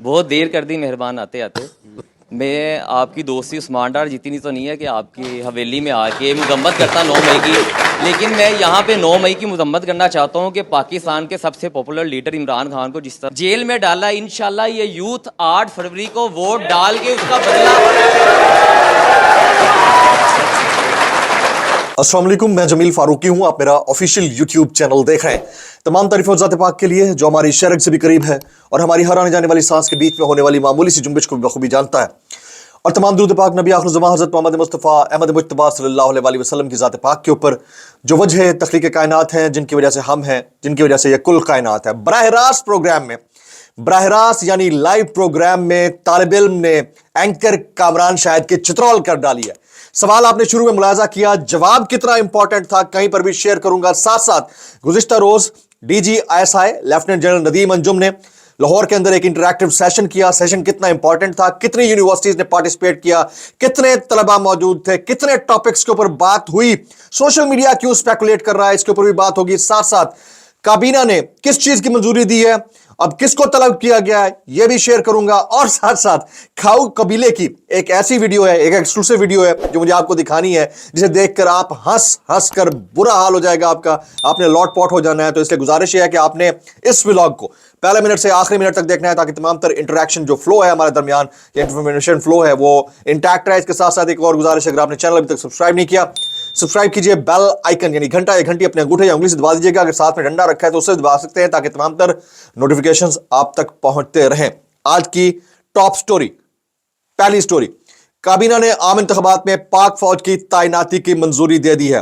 بہت دیر کر دی مہربان آتے آتے. میں آپ کی دوستی عثمان ڈار جتنی تو نہیں ہے کہ آپ کی حویلی میں آ کے مذمت کرتا 9 مئی کی, لیکن میں یہاں پہ 9 مئی کی مذمت کرنا چاہتا ہوں کہ پاکستان کے سب سے پاپولر لیڈر عمران خان کو جس طرح جیل میں ڈالا, انشاءاللہ یہ یوتھ 8 فروری کو ووٹ ڈال کے اس کا بدلہ. السلام علیکم, میں جمیل فاروقی ہوں. آپ میرا آفیشیل یوٹیوب چینل دیکھ رہے ہیں. تمام تعریف ذات پاک کے لیے جو ہماری شرک سے بھی قریب ہے اور ہماری ہر آنے جانے والی سانس کے بیچ میں ہونے والی معمولی سی جنبش کو بخوبی جانتا ہے. اور تمام درود پاک نبی آخر الزمان حضرت محمد مصطفیٰ احمد مجتبیٰ صلی اللہ علیہ وسلم کی ذات پاک کے اوپر, جو وجہ تخلیق کائنات ہیں, جن کی وجہ سے ہم ہیں, جن کی وجہ سے یہ کل کائنات ہے. براہ راست پروگرام میں, براہ راست یعنی لائیو پروگرام میں طالب علم نے اینکر کامران شاہد کے چترول کر ڈالی ہے. سوال آپ نے شروع میں ملاحظہ کیا, جواب کتنا امپورٹنٹ تھا کہیں پر بھی شیئر کروں گا. ساتھ ساتھ گزشتہ روز D G I S I lieutenant general Nadeem Anjum نے لاہور کے اندر ایک انٹریکٹیو سیشن کیا. سیشن کتنا امپورٹنٹ تھا, کتنی یونیورسٹیز نے پارٹیسپیٹ کیا, کتنے طلباء موجود تھے, کتنے ٹاپکس کے اوپر بات ہوئی, سوشل میڈیا کیوں اسپیکولیٹ کر رہا ہے, اس کے اوپر بھی بات ہوگی. ساتھ ساتھ کابینہ نے کس چیز کی منظوری دی ہے, اب کس کو طلب کیا گیا ہے, یہ بھی شیئر کروں گا. اور ساتھ ساتھ کھاؤ قبیلے کی ایک ایسی ویڈیو ہے, ایک ایکسکلوسیو ویڈیو ہے جو مجھے آپ کو دکھانی ہے, جسے دیکھ کر آپ ہنس کر برا حال ہو جائے گا آپ کا, آپ نے لوٹ پوٹ ہو جانا ہے. تو اس لیے گزارش یہ ہے کہ آپ نے اس ولاگ کو پہلے منٹ سے آخری منٹ تک دیکھنا ہے, تاکہ تمام تر انٹریکشن جو فلو ہے ہمارے درمیان, یہ انفارمیشن فلو ہے وہ انٹیکٹ رہے. اس کے ساتھ ساتھ ایک اور گزارش ہے, اگر آپ نے چینل ابھی تک سبسکرائب نہیں کیا, سبسکرائب کیجئے. بیل آئیکن یعنی گھنٹا یا گھنٹی اپنے انگوٹھے یا انگلی سے دبا دیجیے گا. اگر ساتھ میں ڈنڈا رکھا ہے تو اس سے دبا سکتے ہیں, تاکہ تمام تر نوٹیفیکیشنز آپ تک پہنچتے رہیں. آج کی ٹاپ سٹوری, پہلی سٹوری, کابینہ نے عام انتخابات میں پاک فوج کی تعیناتی کی منظوری دے دی ہے.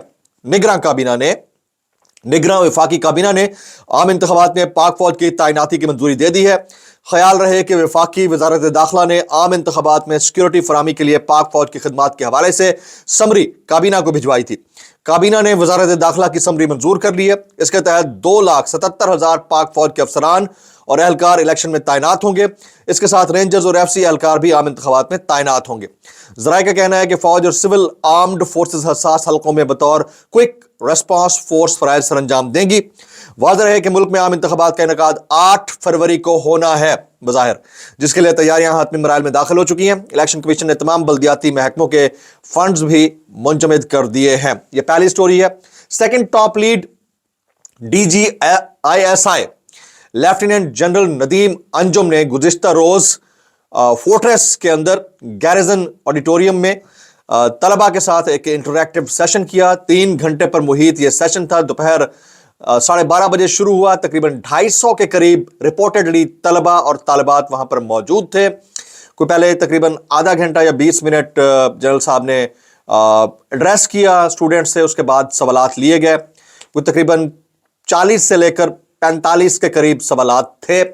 نگراں وفاقی کابینہ نے عام انتخابات میں پاک فوج کی تعیناتی کی منظوری دے دی ہے. خیال رہے کہ وفاقی وزارت داخلہ نے عام انتخابات میں سیکیورٹی فراہمی کے لیے پاک فوج کی خدمات کے حوالے سے سمری کابینہ کو بھجوائی تھی. کابینہ نے وزارت داخلہ کی سمری منظور کر لی ہے. اس کے تحت 2,77,000 پاک فوج کے افسران اور اہلکار الیکشن میں تعینات ہوں گے. اس کے ساتھ رینجرز اور ایف سی اہلکار بھی عام انتخابات میں تعینات ہوں گے. ذرائع کا کہنا ہے کہ فوج اور سول آرمڈ فورسز حساس حلقوں میں بطور کوئک ریسپانس فورس فرائض سر انجام دیں گی. واضح ہے کہ ملک میں عام انتخابات کا انعقاد 8 فروری کو ہونا ہے بظاہر, جس کے لیے تیاریاں حتمی مراحل میں داخل ہو چکی ہیں. الیکشن کمیشن نے تمام بلدیاتی محکموں کے فنڈز بھی منجمد کر دیے ہیں. یہ پہلی سٹوری ہے. Second top lead, D G I S I lieutenant general Nadeem Anjum نے گزشتہ روز فورٹریس کے اندر گیریزن آڈیٹوریم میں طلباء کے ساتھ ایک انٹریکٹیو سیشن کیا. 3 گھنٹے پر محیط یہ سیشن تھا. دوپہر 12:30 بجے شروع ہوا. تقریباً 250 کے قریب رپورٹڈلی طلباء اور طالبات وہاں پر موجود تھے. کوئی پہلے تقریباً آدھا گھنٹہ یا 20 منٹ جنرل صاحب نے ایڈریس کیا اسٹوڈنٹ سے, اس کے بعد سوالات لیے گئے. کوئی تقریباً 40 سے لے کر 45 کے قریب سوالات تھے,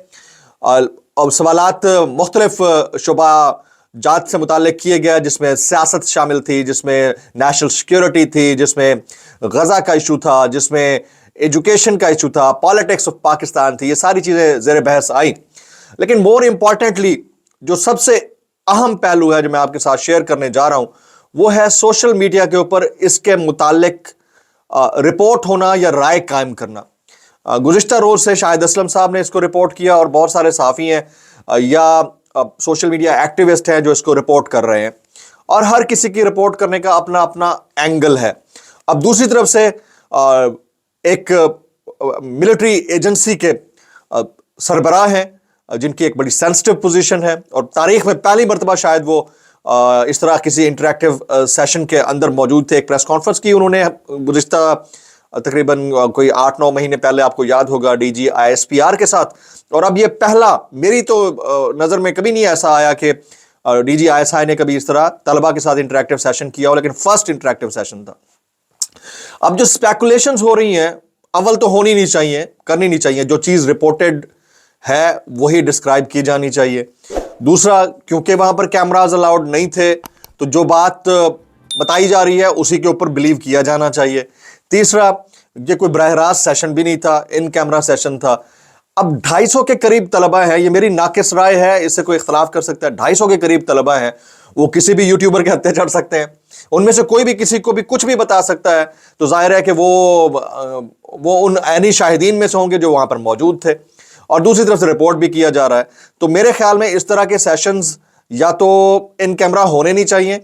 اور سوالات مختلف شعبہ جات سے متعلق کیے گئے, جس میں سیاست شامل تھی, جس میں نیشنل سیکیورٹی تھی, جس میں غزہ کا ایشو تھا, جس میں ایجوکیشن کا ایشو تھا, پالیٹکس آف پاکستان تھی. یہ ساری چیزیں زیر بحث آئیں. لیکن مور امپورٹنٹلی جو سب سے اہم پہلو ہے جو میں آپ کے ساتھ شیئر کرنے جا رہا ہوں, وہ ہے سوشل میڈیا کے اوپر اس کے متعلق رپورٹ ہونا یا رائے قائم کرنا. گزشتہ روز سے شاہد اسلم صاحب نے اس کو رپورٹ کیا, اور بہت سارے صحافی ہیں یا سوشل میڈیا ایکٹیوسٹ ہیں جو اس کو رپورٹ کر رہے ہیں, اور ہر کسی کی رپورٹ کرنے کا اپنا اپنا اینگل ہے. اب دوسری طرف سے ایک ملٹری ایجنسی کے سربراہ ہیں جن کی ایک بڑی سینسٹیو پوزیشن ہے, اور تاریخ میں پہلی مرتبہ شاید وہ اس طرح کسی انٹریکٹیو سیشن کے اندر موجود تھے. ایک پریس کانفرنس کی انہوں نے گزشتہ تقریباً کوئی 8-9 مہینے پہلے, آپ کو یاد ہوگا, D G I S P R کے ساتھ. اور اب یہ پہلا, میری تو نظر میں کبھی نہیں ایسا آیا کہ ڈی جی آئی ایس آئی نے کبھی اس طرح طلباء کے ساتھ انٹریکٹیو سیشن کیا ہو, لیکن فرسٹ انٹریکٹیو سیشن تھا. اب جو اسپیکولیشنز ہو رہی ہیں, اول تو ہونی نہیں چاہیے, کرنی نہیں چاہیے. جو چیز رپورٹڈ ہے وہی ڈسکرائب کی جانی چاہیے. دوسرا, کیونکہ وہاں پر کیمراز الاؤڈ نہیں تھے, تو جو بات بتائی جا رہی ہے اسی کے اوپر بلیو کیا جانا چاہیے. تیسرا, یہ کوئی براہ راست سیشن بھی نہیں تھا, ان کیمرہ سیشن تھا. اب 250 کے قریب طلباء ہیں, یہ میری ناقص رائے ہے, اس سے کوئی اختلاف کر سکتا ہے. 250 کے قریب طلباء ہیں, وہ کسی بھی یوٹیوبر کے ہتھے چڑھ سکتے ہیں. ان میں سے کوئی بھی کسی کو بھی کچھ بھی بتا سکتا ہے. تو ظاہر ہے کہ وہ ان عینی شاہدین میں سے ہوں گے جو وہاں پر موجود تھے. اور دوسری طرف سے رپورٹ بھی کیا جا رہا ہے. تو میرے خیال میں اس طرح کے سیشنز یا تو ان کیمرہ ہونے نہیں چاہیے,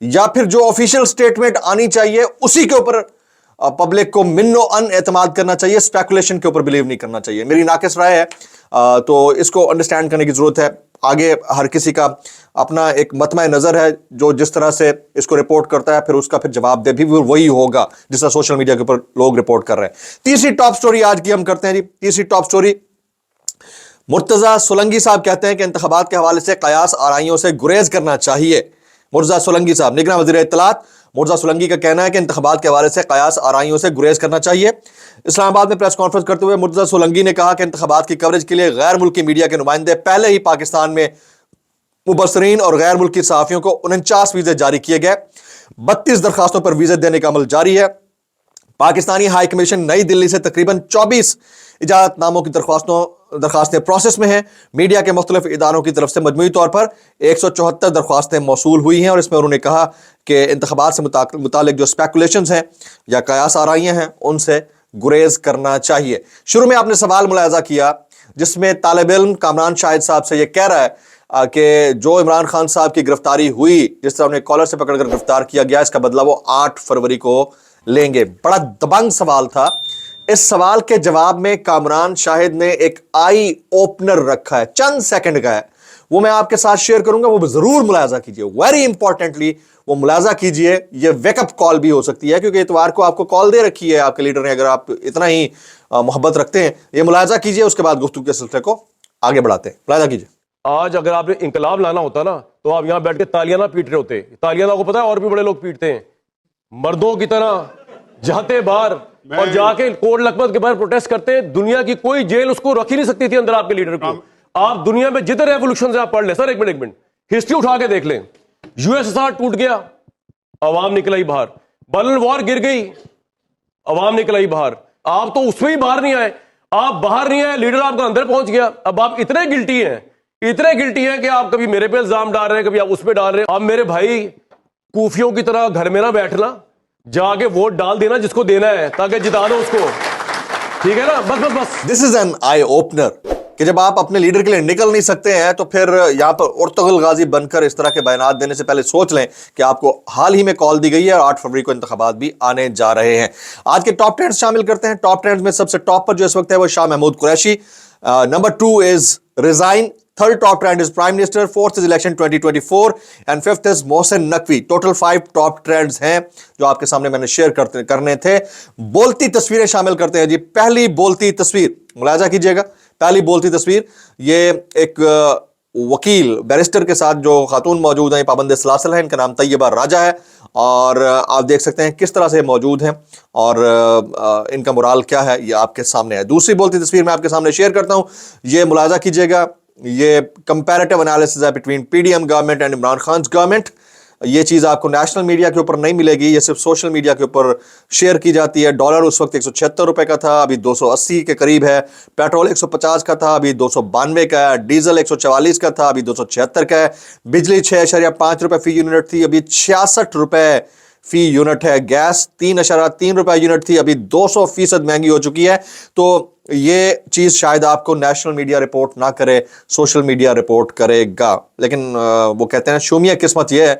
یا پھر جو آفیشیل سٹیٹمنٹ آنی چاہیے اسی کے اوپر پبلک کو من و ان اعتماد کرنا چاہیے, اسپیکولیشن کے اوپر بلیو نہیں کرنا چاہیے. میری ناقص رائے ہے, تو اس کو انڈرسٹینڈ کرنے کی ضرورت ہے. آگے ہر کسی کا اپنا ایک مطمع نظر ہے, جو جس طرح سے اس کو رپورٹ کرتا ہے پھر اس کا پھر جواب دے بھی وہی ہوگا جس طرح سوشل میڈیا کے اوپر لوگ رپورٹ کر رہے ہیں. تیسری ٹاپ سٹوری آج کی ہم کرتے ہیں جی. تیسری ٹاپ سٹوری, مرتضی سولنگی صاحب کہتے ہیں کہ انتخابات کے حوالے سے قیاس آرائیوں سے گریز کرنا چاہیے. مرتضی سولنگی صاحب, نگراں وزیر اطلاعات مرتضی سولنگی کا کہنا ہے کہ انتخابات کے حوالے سے قیاس آرائیوں سے گریز کرنا چاہیے. اسلام آباد میں پریس کانفرنس کرتے ہوئے مرتضی سولنگی نے کہا کہ انتخابات کی کوریج کے لیے غیر ملکی میڈیا کے نمائندے پہلے ہی پاکستان میں مبصرین اور غیر ملکی صحافیوں کو 49 ویزے جاری کیے گئے. 32 درخواستوں پر ویزے دینے کا عمل جاری ہے. پاکستانی ہائی کمیشن نئی دلی سے تقریباً 24 اجازت ناموں کی درخواستیں پروسیس میں ہیں. میڈیا کے مختلف اداروں کی طرف سے مجموعی طور پر 174 درخواستیں موصول ہوئی ہیں, اور اس میں انہوں نے کہا کہ انتخابات سے متعلق جو سپیکولیشنز ہیں یا قیاس آرائیاں ہیں ان سے گریز کرنا چاہیے. شروع میں آپ نے سوال ملاحظہ کیا جس میں طالب علم کامران شاہد صاحب سے یہ کہہ رہا ہے کہ جو عمران خان صاحب کی گرفتاری ہوئی, جس طرح انہیں کالر سے پکڑ کر گرفتار کیا گیا, اس کا بدلہ وہ 8 فروری کو لیں گے. بڑا دبنگ سوال تھا. اس سوال کے جواب میں کامران شاہد نے ایک آئی اوپنر رکھا ہے, چند سیکنڈ کا ہے, وہ میں آپ کے ساتھ شیئر کروں گا, وہ ضرور ملاحظہ کیجئے. ویری امپورٹنٹلی وہ ملاحظہ کیجئے. یہ ویک اپ کال بھی ہو سکتی ہے, کیونکہ اتوار کو آپ کو کال دے رکھی ہے آپ کے لیڈر نے, اگر آپ اتنا ہی محبت رکھتے ہیں. یہ ملاحظہ کیجئے, اس کے بعد گفتگو کے سلسلے کو آگے بڑھاتے ہیں. ملاحظہ کیجئے. آج اگر آپ نے انقلاب لانا ہوتا نا تو آپ یہاں بیٹھ کے تالیاں نہ پیٹ رہے ہوتے. تالیاں آپ کو پتا ہے اور بھی بڑے لوگ پیٹتے ہیں, مردوں کی طرح جاتے باہر اور جا کے کوٹ لکھپت کے باہر پروٹیسٹ کرتے ہیں. دنیا کی کوئی جیل اس کو رکھ ہی نہیں سکتی تھی اندر آپ کے لیڈر کو. آپ دنیا میں جتنے ریولوشن آپ پڑھ لیں, سر ایک منٹ ہسٹری اٹھا کے دیکھ لیں. یو ایس ایس آر ٹوٹ گیا, عوام نکل آئی باہر. برلن وار گر گئی, عوام نکل آئی باہر. آپ تو اس میں ہی باہر نہیں آئے, آپ باہر نہیں آئے, لیڈر آپ کا اندر پہنچ گیا. اب آپ اتنے گلٹی ہیں کہ آپ کبھی میرے پہ الزام ڈال رہے ہیں, کبھی آپ اس پہ ڈال رہے ہیں. اب میرے بھائی کوفیوں کی طرح گھر میں نہ بیٹھنا, جا کے ووٹ ڈال دینا جس کو دینا ہے تاکہ جتا دو اس کو, ٹھیک ہے نا. بس دس از این آئی اوپنر کہ جب آپ اپنے لیڈر کے لیے نکل نہیں سکتے ہیں تو پھر یہاں پر ارطغرل غازی بن کر اس طرح کے بیانات دینے سے پہلے سوچ لیں کہ آپ کو حال ہی میں کال دی گئی ہے اور 8 فروری کو انتخابات بھی آنے جا رہے ہیں. آج کے ٹاپ ٹرینڈز شامل کرتے ہیں. ٹاپ ٹرینڈز میں سب سے ٹاپ پر جو اس وقت ہے وہ Shah Mahmood Qureshi. Number 2 is resign. Third top trend is Prime Minister. 4th is Election 2024 and 5th is Mohsin Naqvi. Total 5 top trends ہیں جو آپ کے سامنے میں نے شیئر کرنے تھے. بولتی تصویریں شامل کرتے ہیں جی. پہلی بولتی تصویر ملاحظہ کیجئے گا. پہلی بولتی تصویر, یہ ایک وکیل بیرسٹر کے ساتھ جو خاتون موجود ہیں, پابند سلاسل ہیں, ان کا نام طیبہ راجہ ہے, اور آپ دیکھ سکتے ہیں کس طرح سے موجود ہیں اور ان کا مورال کیا ہے, یہ آپ کے سامنے ہے. دوسری بولتی تصویر میں آپ کے سامنے شیئر کرتا ہوں, یہ ملاحظہ کیجئے گا. یہ کمپیریٹیو انالیسز ہے between P D M government and Imran Khan's government. یہ چیز آپ کو نیشنل میڈیا کے اوپر نہیں ملے گی, یہ صرف سوشل میڈیا کے اوپر شیئر کی جاتی ہے. ڈالر اس وقت 176 روپے کا تھا, ابھی 280 کے قریب ہے. پیٹرول 150 کا تھا, ابھی 292 کا ہے. ڈیزل 144 کا تھا, ابھی 276 کا ہے. بجلی 6.5 روپے فی یونٹ تھی, ابھی 66 روپے فی یونٹ ہے. گیس 3.3 روپے یونٹ تھی, ابھی 200% مہنگی ہو چکی ہے. تو یہ چیز شاید آپ کو نیشنل میڈیا رپورٹ نہ کرے, سوشل میڈیا رپورٹ کرے گا. لیکن وہ کہتے ہیں شومیہ قسمت یہ ہے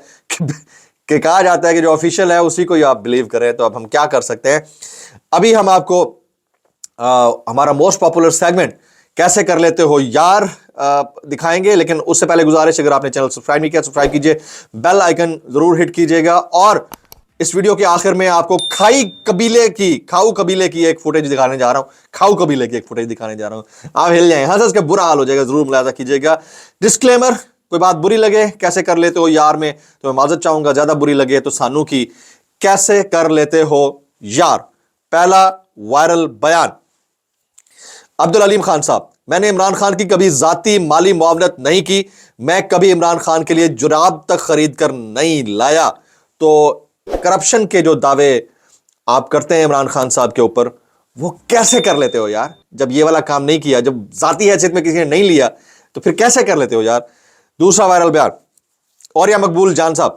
کہ کہا جاتا ہے کہ جو آفیشیل ہے اسی کو ہی آپ بلیو کریں. تو اب ہم کیا کر سکتے ہیں. ابھی ہم آپ کو ہمارا موسٹ پاپولر سیگمنٹ کیسے کر لیتے ہو یار دکھائیں گے, لیکن اس سے پہلے گزارش, اگر آپ نے چینل سبسکرائب نہیں کیا سبسکرائب کیجئے, بیل آئیکن ضرور ہٹ کیجئے گا. اور اس ویڈیو کے آخر میں آپ کو کھاؤ قبیلے کی ایک فوٹیج دکھانے جا رہا ہوں. کھاؤ قبیلے کی ایک فوٹیج دکھانے جا رہا ہوں. آپ ہل جائیں, ہنس کے برا حال ہو جائے گا, ضرور ملاحظہ کیجئے گا. ڈسکلیمر, کوئی بات بری لگے کیسے کر لیتے ہو یار میں تو میں معذرت چاہوں گا, زیادہ بری لگے تو سانو کی کیسے کر لیتے ہو یار. پہلا وائرل بیان, عبدالعلیم خان صاحب, میں نے عمران خان کی کبھی ذاتی مالی معاونت نہیں کی, میں کبھی عمران خان کے لیے جراب تک خرید کر نہیں لایا. تو کرپشن کے جو دعوے آپ کرتے ہیں عمران خان صاحب کے اوپر, وہ کیسے کر لیتے ہو یار, جب یہ والا کام نہیں کیا, جب ذاتی حیثیت میں کسی نے نہیں لیا تو پھر کیسے کر لیتے ہو یار. دوسرا وائرل بیان, اور یا مقبول جان صاحب,